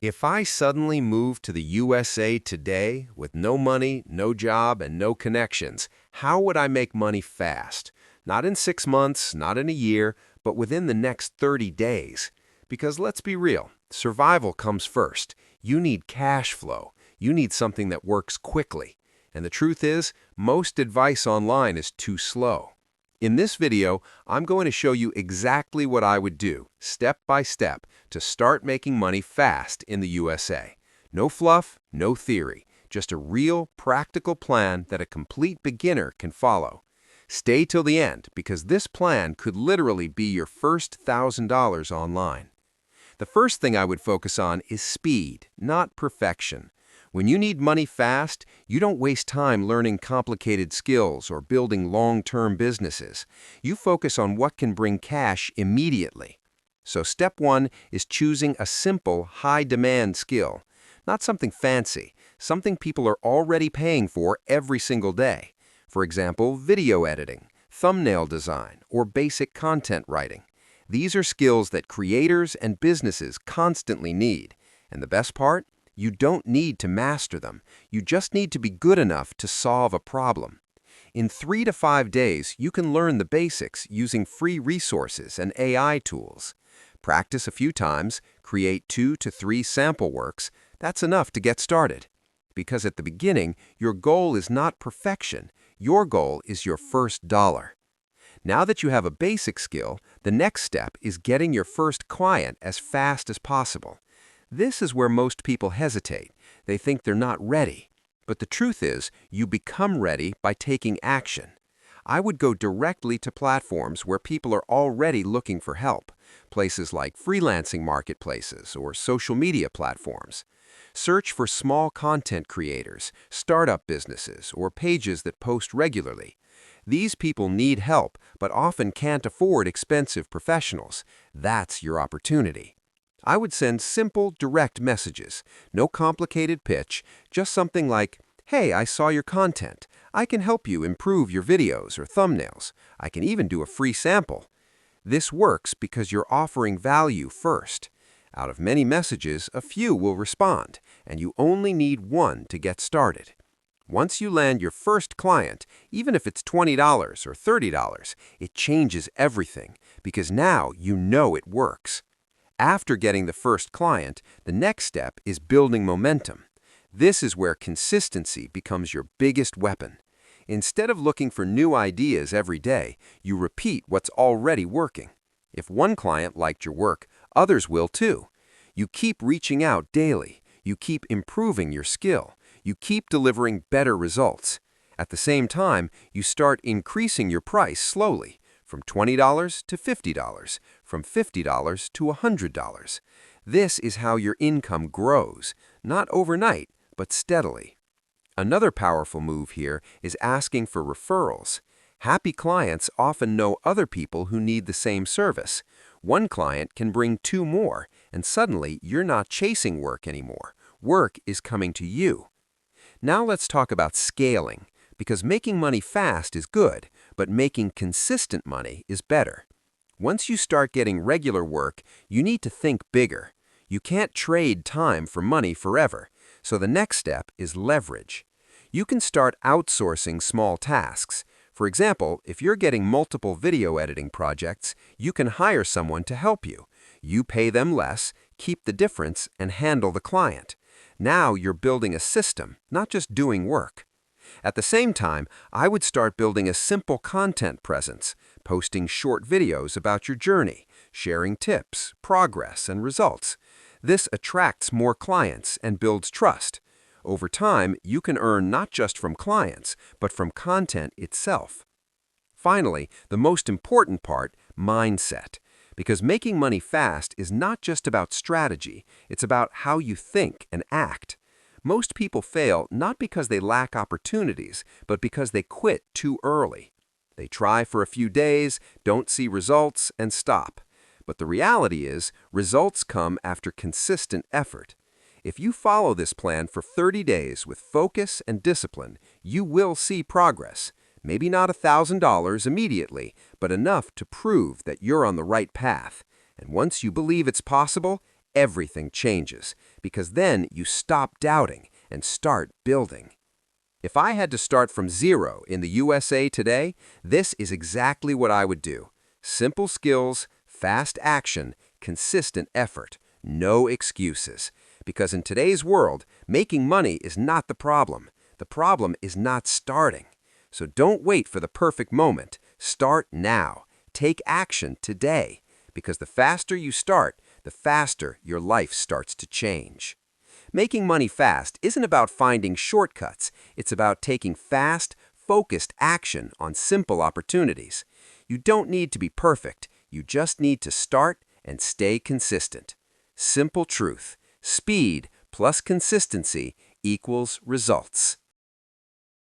If I suddenly moved to the USA today with no money, no job, and no connections, how would I make money fast? Not in 6 months, not in a year, but within the next 30 days. Because let's be real, survival comes first. You need cash flow. You need something that works quickly. And the truth is, most advice online is too slow. In this video, I'm going to show you exactly what I would do, step by step, to start making money fast in the USA. No fluff, no theory, just a real, practical plan that a complete beginner can follow. Stay till the end, because this plan could literally be your first $1,000 online. The first thing I would focus on is speed, not perfection. When you need money fast, you don't waste time learning complicated skills or building long-term businesses. You focus on what can bring cash immediately. So step one is choosing a simple, high-demand skill. Not something fancy, something people are already paying for every single day. For example, video editing, thumbnail design, or basic content writing. These are skills that creators and businesses constantly need. And the best part? You don't need to master them. You just need to be good enough to solve a problem. In 3 to 5 days, you can learn the basics using free resources and AI tools. Practice a few times, create 2 to 3 sample works. That's enough to get started. Because at the beginning, your goal is not perfection. Your goal is your first dollar. Now that you have a basic skill, the next step is getting your first client as fast as possible. This is where most people hesitate. They think they're not ready. But the truth is, you become ready by taking action. I would go directly to platforms where people are already looking for help, places like freelancing marketplaces or social media platforms. Search for small content creators, startup businesses, or pages that post regularly. These people need help, but often can't afford expensive professionals. That's your opportunity. I would send simple, direct messages. No complicated pitch, just something like, "Hey, I saw your content. I can help you improve your videos or thumbnails. I can even do a free sample." This works because you're offering value first. Out of many messages, a few will respond, and you only need one to get started. Once you land your first client, even if it's $20 or $30, it changes everything, because now you know it works. After getting the first client, the next step is building momentum. This is where consistency becomes your biggest weapon. Instead of looking for new ideas every day, you repeat what's already working. If one client liked your work, others will too. You keep reaching out daily. You keep improving your skill. You keep delivering better results. At the same time, you start increasing your price slowly, from $20 to $50, from $50 to $100. This is how your income grows, not overnight, but steadily. Another powerful move here is asking for referrals. Happy clients often know other people who need the same service. One client can bring 2 more, and suddenly you're not chasing work anymore. Work is coming to you. Now let's talk about scaling, because making money fast is good, but making consistent money is better. Once you start getting regular work, you need to think bigger. You can't trade time for money forever, so the next step is leverage. You can start outsourcing small tasks. For example, if you're getting multiple video editing projects, you can hire someone to help you. You pay them less, keep the difference, and handle the client. Now you're building a system, not just doing work. At the same time, I would start building a simple content presence, posting short videos about your journey, sharing tips, progress, and results. This attracts more clients and builds trust. Over time, you can earn not just from clients, but from content itself. Finally, the most important part, mindset. Because making money fast is not just about strategy, it's about how you think and act. Most people fail not because they lack opportunities, but because they quit too early. They try for a few days, don't see results, and stop. But the reality is, results come after consistent effort. If you follow this plan for 30 days with focus and discipline, you will see progress. Maybe not $1,000 immediately, but enough to prove that you're on the right path. And once you believe it's possible, everything changes, because then you stop doubting and start building. If I had to start from zero in the USA today, this is exactly what I would do. Simple skills, fast action, consistent effort. No excuses. Because in today's world, making money is not the problem. The problem is not starting. So don't wait for the perfect moment. Start now. Take action today. Because the faster you start, the faster your life starts to change. Making money fast isn't about finding shortcuts. It's about taking fast, focused action on simple opportunities. You don't need to be perfect. You just need to start and stay consistent. Simple truth. Speed plus consistency equals results.